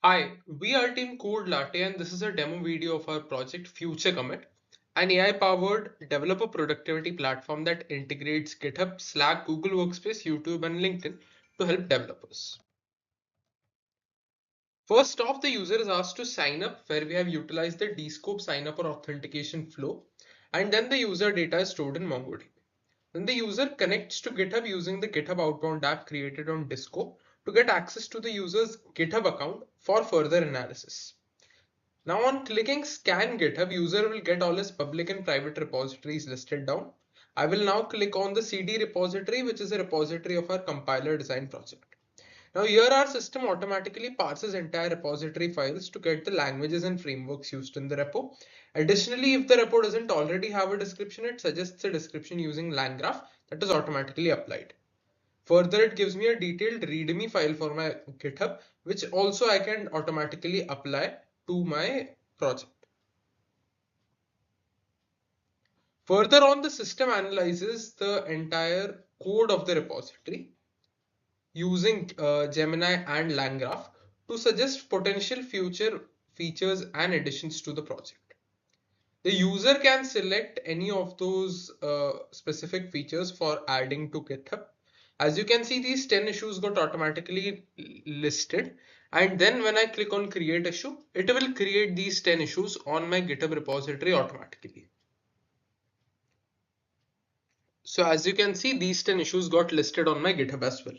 Hi, we are Team Code Latte and this is a demo video of our project Future Commit, an AI-powered developer productivity platform that integrates GitHub, Slack, Google Workspace, YouTube, and LinkedIn to help developers. First off, the user is asked to sign up where we have utilized the Descope sign up or authentication flow, and then the user data is stored in MongoDB. Then the user connects to GitHub using the GitHub outbound app created on Descope to get access to the user's GitHub account for further analysis. Now on clicking scan GitHub, user will get all his public and private repositories listed down. I will now click on the CD repository, which is a repository of our compiler design project. Now here our system automatically parses entire repository files to get the languages and frameworks used in the repo. Additionally, if the repo doesn't already have a description, it suggests a description using LangGraph that is automatically applied. Further, it gives me a detailed README file for my GitHub, which also I can automatically apply to my project. Further on, the system analyzes the entire code of the repository using Gemini and LangGraph to suggest potential future features and additions to the project. The user can select any of those specific features for adding to GitHub. As you can see, these 10 issues got automatically listed. And then when I click on create issue, it will create these 10 issues on my GitHub repository automatically. So as you can see, these 10 issues got listed on my GitHub as well.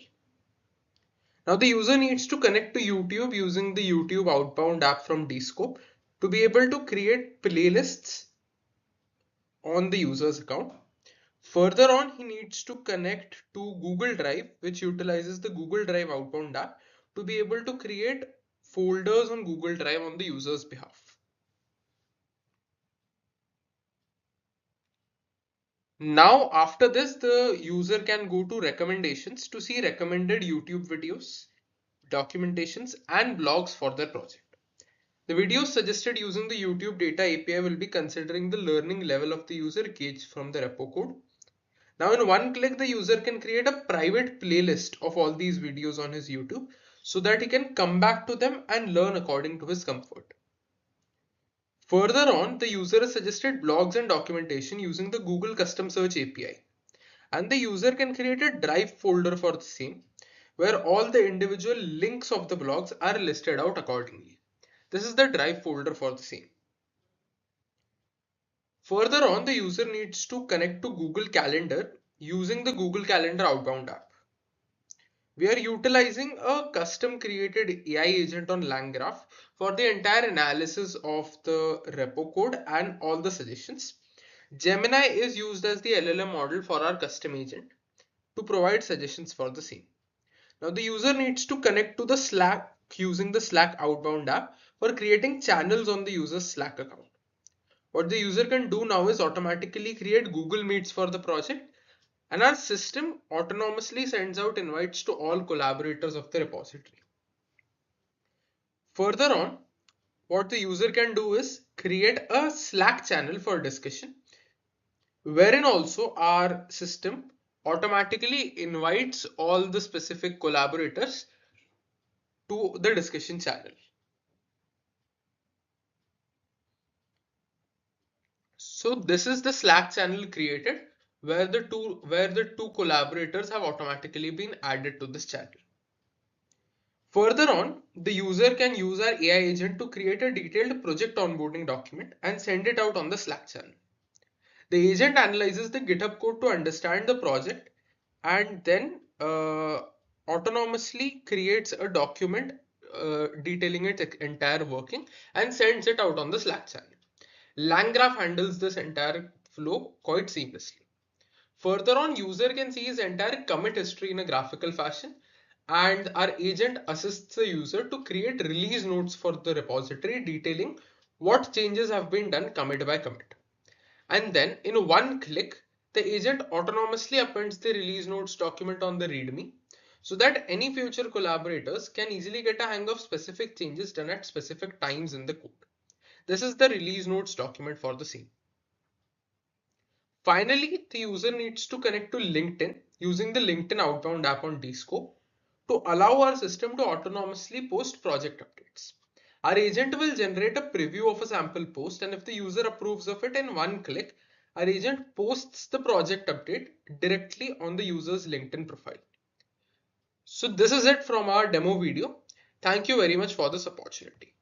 Now the user needs to connect to YouTube using the YouTube outbound app from Descope to be able to create playlists on the user's account. Further on, he needs to connect to Google Drive, which utilizes the Google Drive outbound app to be able to create folders on Google Drive on the user's behalf. Now, after this, the user can go to recommendations to see recommended YouTube videos, documentations, and blogs for their project. The videos suggested using the YouTube data API will be considering the learning level of the user gauged from the repo code. Now in one click, the user can create a private playlist of all these videos on his YouTube so that he can come back to them and learn according to his comfort. Further on, the user has suggested blogs and documentation using the Google Custom Search API. And the user can create a drive folder for the same, where all the individual links of the blogs are listed out accordingly. This is the drive folder for the same. Further on, the user needs to connect to Google Calendar using the Google Calendar outbound app. We are utilizing a custom created AI agent on LangGraph for the entire analysis of the repo code and all the suggestions. Gemini is used as the LLM model for our custom agent to provide suggestions for the same. Now the user needs to connect to the Slack using the Slack outbound app for creating channels on the user's Slack account. What the user can do now is automatically create Google Meets for the project, and our system autonomously sends out invites to all collaborators of the repository. Further on, what the user can do is create a Slack channel for discussion, wherein also our system automatically invites all the specific collaborators to the discussion channel. So this is the Slack channel created where the two collaborators have automatically been added to this channel. Further on, the user can use our AI agent to create a detailed project onboarding document and send it out on the Slack channel. The agent analyzes the GitHub code to understand the project and then autonomously creates a document detailing its entire working and sends it out on the Slack channel. LangGraph handles this entire flow quite seamlessly. Further on, user can see his entire commit history in a graphical fashion, and our agent assists the user to create release notes for the repository detailing what changes have been done commit by commit. And then in one click, the agent autonomously appends the release notes document on the README so that any future collaborators can easily get a hang of specific changes done at specific times in the code. This is the release notes document for the same. Finally, the user needs to connect to LinkedIn using the LinkedIn outbound app on Descope to allow our system to autonomously post project updates. Our agent will generate a preview of a sample post, and if the user approves of it in one click, our agent posts the project update directly on the user's LinkedIn profile. So this is it from our demo video. Thank you very much for this opportunity.